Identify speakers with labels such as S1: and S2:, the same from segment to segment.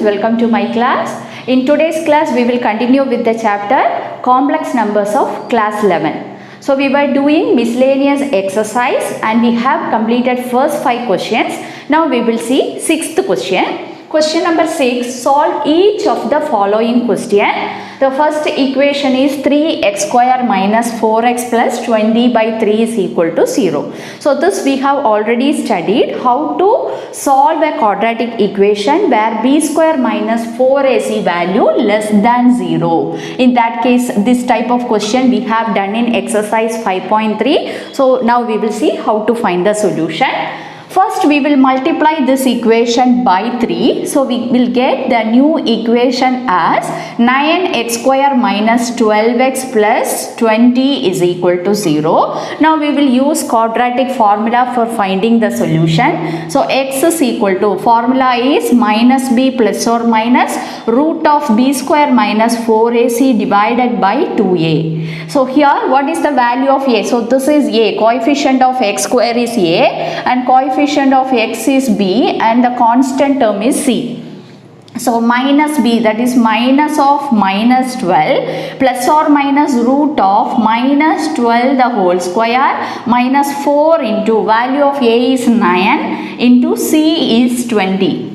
S1: welcome to my class. In today's class, we will continue with the chapter Complex Numbers of class 11. So, we were doing miscellaneous exercise and we have completed first 5 questions. Now, we will see 6th question. Question number 6, solve each of the following question. The first equation is 3x square minus 4x plus 20 by 3 is equal to 0. So this we have already studied how to solve a quadratic equation where b square minus 4ac value less than 0. In that case, this type of question we have done in exercise 5.3. So now we will see how to find the solution. First, we will multiply this equation by 3. So, we will get the new equation as 9x square minus 12x plus 20 is equal to 0. Now, we will use quadratic formula for finding the solution. So, x is equal to, formula is minus b plus or minus root of b square minus 4ac divided by 2a. So, here what is the value of a? So, this is a, coefficient of x square is a and coefficient of x is b and the constant term is c. So minus b, that is minus of minus 12 plus or minus root of minus 12 the whole square minus 4 into value of a is 9 into c is 20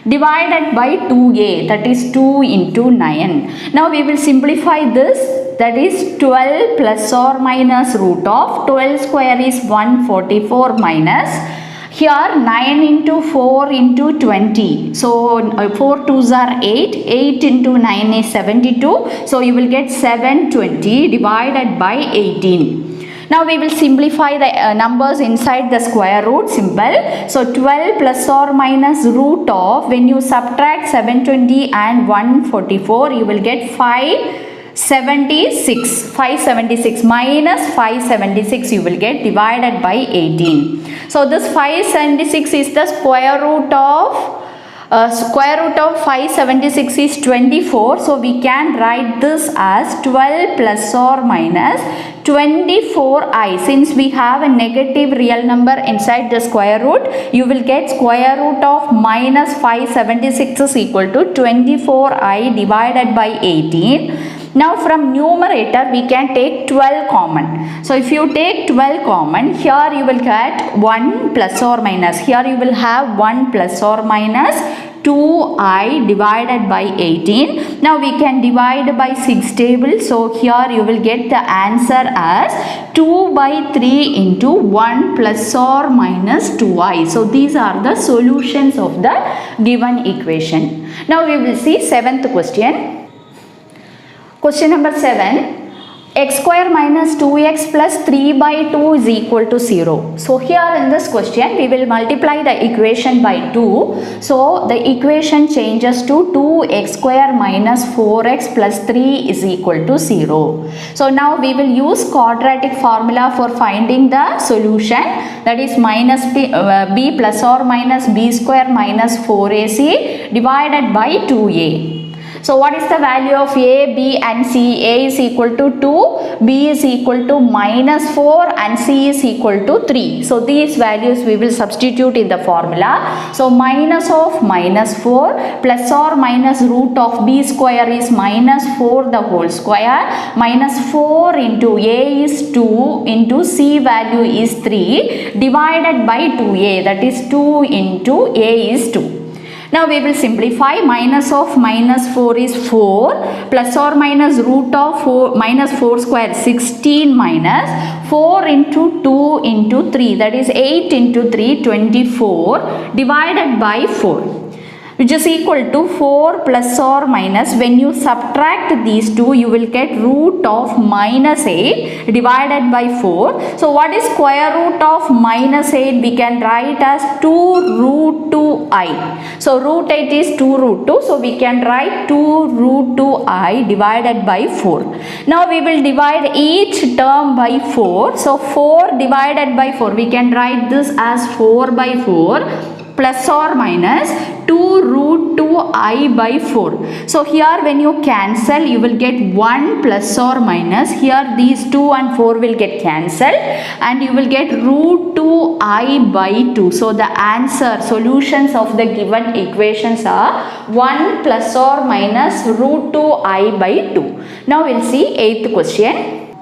S1: divided by 2a, that is 2 into 9. Now we will simplify this, that is 12 plus or minus root of 12 square is 144 minus here 9 into 4 into 20. So 4 2s are 8, 8 into 9 is 72. So you will get 720 divided by 18. Now we will simplify the numbers inside the square root, simple. So 12 plus or minus root of, when you subtract 720 and 144, you will get 576 minus 576 you will get divided by 18. So this 576 is the square root of 576 is 24. So we can write this as 12 plus or minus 24i. Since we have a negative real number inside the square root, you will get square root of minus 576 is equal to 24i divided by 18. Now from numerator we can take 12 common. So if you take 12 common, here you will get 1 plus or minus. Here you will have 1 plus or minus 2i divided by 18. Now we can divide by 6 tables. So here you will get the answer as 2 by 3 into 1 plus or minus 2i. So these are the solutions of the given equation. Now we will see 7th question. Question number 7, x square minus 2x plus 3 by 2 is equal to 0. So here in this question, we will multiply the equation by 2. So the equation changes to 2x square minus 4x plus 3 is equal to 0. So now we will use quadratic formula for finding the solution, that is minus b plus or minus b square minus 4ac divided by 2a. So what is the value of a, b and c? A is equal to 2, b is equal to minus 4 and c is equal to 3. So these values we will substitute in the formula. So minus of minus 4 plus or minus root of b square is minus 4 the whole square minus 4 into a is 2 into c value is 3 divided by 2a, that is 2 into a is 2. Now we will simplify. Minus of minus 4 is 4 plus or minus root of 4 minus 4 square 16 minus 4 into 2 into 3, that is 8 into 3 24 divided by 4, which is equal to 4 plus or minus, when you subtract these two you will get root of minus 8 divided by 4. So what is square root of minus 8? We can write as 2 root 2i. So root 8 is 2 root 2. So we can write 2 root 2i divided by 4. Now we will divide each term by 4. So 4 divided by 4, we can write this as 4 by 4 plus or minus 2 root 2I by 4. So here when you cancel, you will get 1 plus or minus. Here these 2 and 4 will get cancelled and you will get root 2I by 2. So the answer, solutions of the given equations are 1 plus or minus root 2I by 2. Now we'll see 8th question.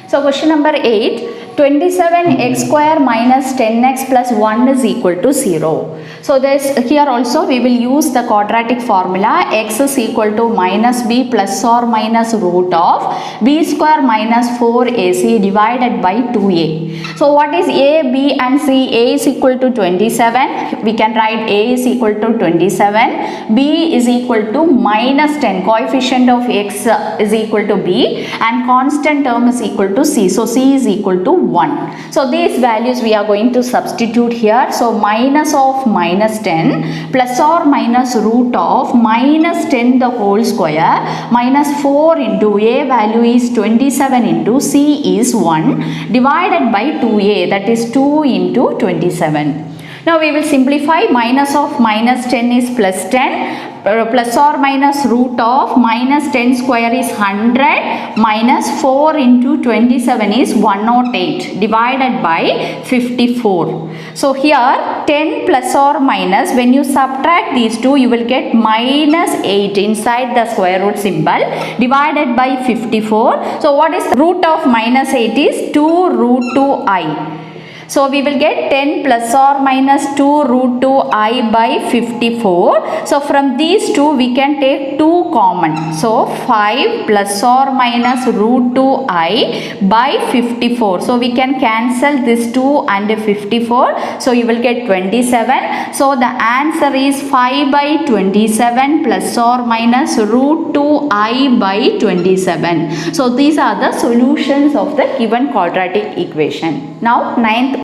S1: So question number 8. 27x square minus 10x plus 1 is equal to 0. So here also we will use the quadratic formula. X is equal to minus b plus or minus root of b square minus 4ac divided by 2a. So what is a, b and c? A is equal to 27. We can write a is equal to 27. B is equal to minus 10. Coefficient of x is equal to b and constant term is equal to c. So c is equal to 1. So these values we are going to substitute here. So minus of minus 10 plus or minus root of minus 10 the whole square minus 4 into a value is 27 into c is 1 divided by 2a, that is 2 into 27. Now we will simplify. Minus of minus 10 is plus 10. Plus or minus root of minus 10 square is 100 minus 4 into 27 is 108 divided by 54. So here 10 plus or minus, when you subtract these two you will get minus 8 inside the square root symbol divided by 54. So what is the root of minus 8 is 2 root 2I. So we will get 10 plus or minus 2 root 2I by 54. So from these two we can take 2 common. So 5 plus or minus root 2I by 54. So we can cancel this 2 and 54. So you will get 27. So the answer is 5 by 27 plus or minus root 2I by 27. So these are the solutions of the given quadratic equation. Now 9th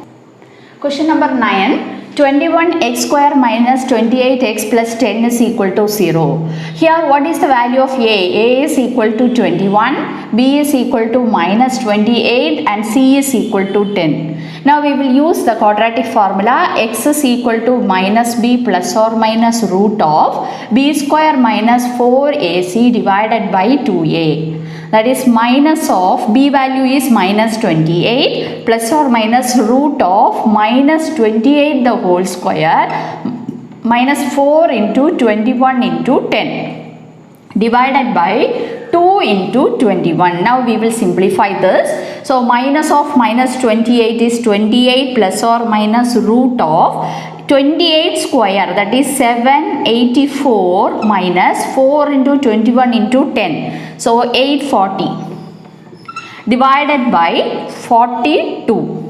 S1: question number 9. 21x square minus 28x plus 10 is equal to 0. Here what is the value of a? A is equal to 21, b is equal to minus 28 and c is equal to 10. Now we will use the quadratic formula. X is equal to minus b plus or minus root of b square minus 4ac divided by 2a. That is minus of b value is minus 28 plus or minus root of minus 28 the whole square minus 4 into 21 into 10 divided by 2 into 21. Now we will simplify this. So minus of minus 28 is 28 plus or minus root of 28 square, that is 784 minus 4 into 21 into 10. So 840 divided by 42.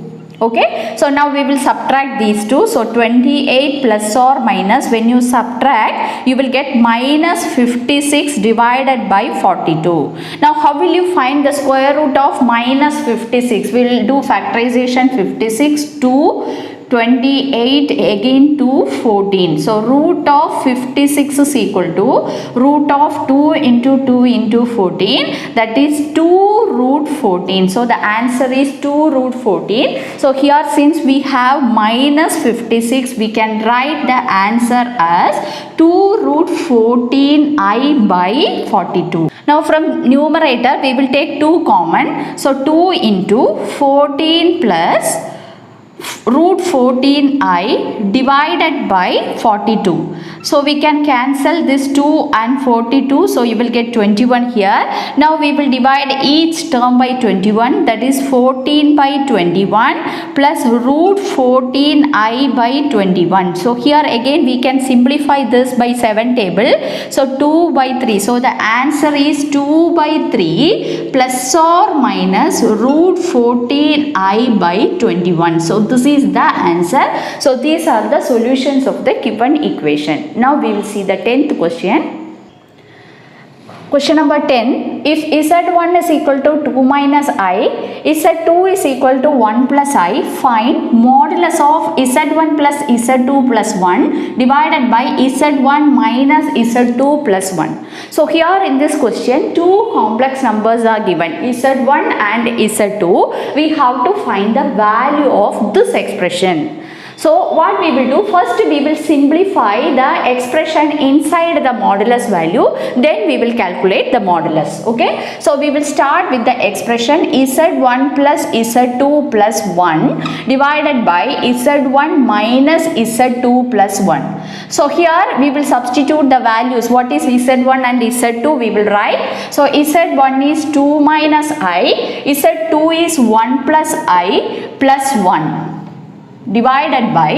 S1: Okay, so now we will subtract these two. So 28 plus or minus, when you subtract you will get minus 56 divided by 42. Now how will you find the square root of minus 56? We will do factorization. 56 to 28 again to 14. So root of 56 is equal to root of 2 into 2 into 14, that is 2 root 14. So the answer is 2 root 14. So here since we have minus 56, we can write the answer as 2 root 14I by 42. Now from numerator we will take 2 common. So 2 into 14 plus root 14I divided by 42. So we can cancel this 2 and 42. So you will get 21 here. Now we will divide each term by 21. That is 14 by 21 plus root 14I by 21. So here again we can simplify this by 7 table. So 2 by 3. So the answer is 2 by 3 plus or minus root 14I by 21. So this is the answer. So these are the solutions of the given equation. Now we will see the 10th question. Question number 10. If Z1 is equal to 2 minus I, Z2 is equal to 1 plus I, find modulus of Z1 plus Z2 plus 1 divided by Z1 minus Z2 plus 1. So here in this question, two complex numbers are given, Z1 and Z2. We have to find the value of this expression. So what we will do, first we will simplify the expression inside the modulus value, then we will calculate the modulus. Okay, so we will start with the expression z1 plus z2 plus 1 divided by z1 minus z2 plus 1. So here we will substitute the values. What is z1 and z2 we will write. So z1 is 2 minus I, z2 is 1 plus I plus 1 divided by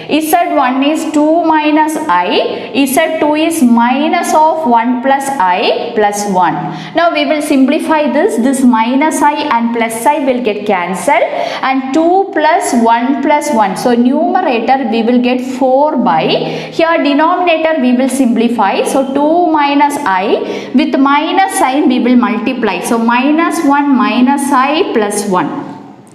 S1: z1 is 2 minus I, z2 is minus of 1 plus I plus 1. Now we will simplify this minus I and plus I will get cancelled and 2 plus 1 plus 1. So numerator we will get 4 by, here denominator we will simplify. So 2 minus I, with minus sign we will multiply. So minus 1 minus I plus 1.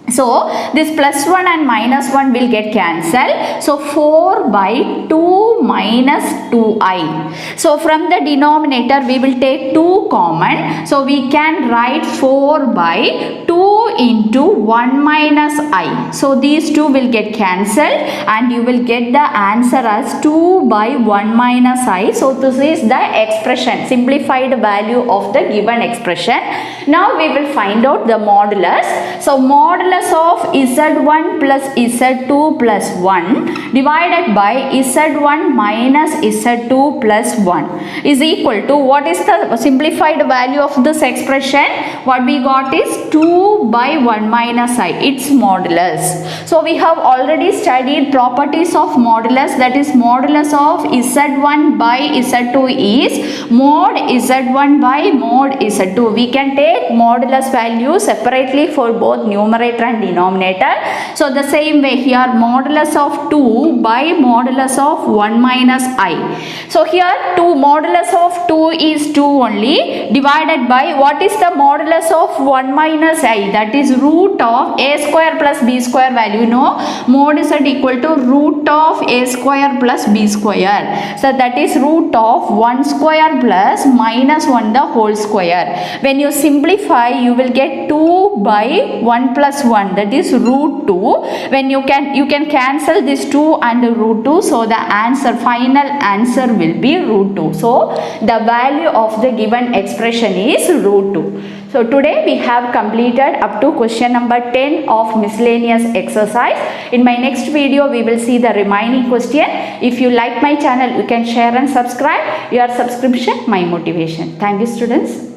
S1: So this plus 1 and minus 1 will get cancelled. So 4 by 2 minus 2i. So from the denominator we will take 2 common. So we can write 4 by 2 into 1 minus I. So these two will get cancelled and you will get the answer as 2 by 1 minus I. So this is the expression, simplified value of the given expression. Now we will find out the modulus. So modulus of z1 plus z2 plus 1 divided by z1 minus z2 plus 1 is equal to, what is the simplified value of this expression? What we got is 2 by 1 minus I, its modulus. So we have already studied properties of modulus, that is modulus of z1 by z2 is mod z1 by mod z2. We can take modulus value separately for both numerator and denominator. So the same way here, modulus of 2 by modulus of 1 minus I. So here 2, modulus of 2 is 2 only, divided by, what is the modulus of 1 minus I? That is root of a square plus b square value. No, mod z equal to root of a square plus b square. So that is root of 1 square plus minus 1 the whole square. When you simplify you will get 2 by 1 plus 1, that is root 2. When you can cancel this 2 and root 2, so the answer, final answer will be root 2. So the value of the given expression is root 2. So today we have completed up to question number 10 of miscellaneous exercise. In my next video we will see the remaining question. If you like my channel, you can share and subscribe. Your subscription my motivation. Thank you students.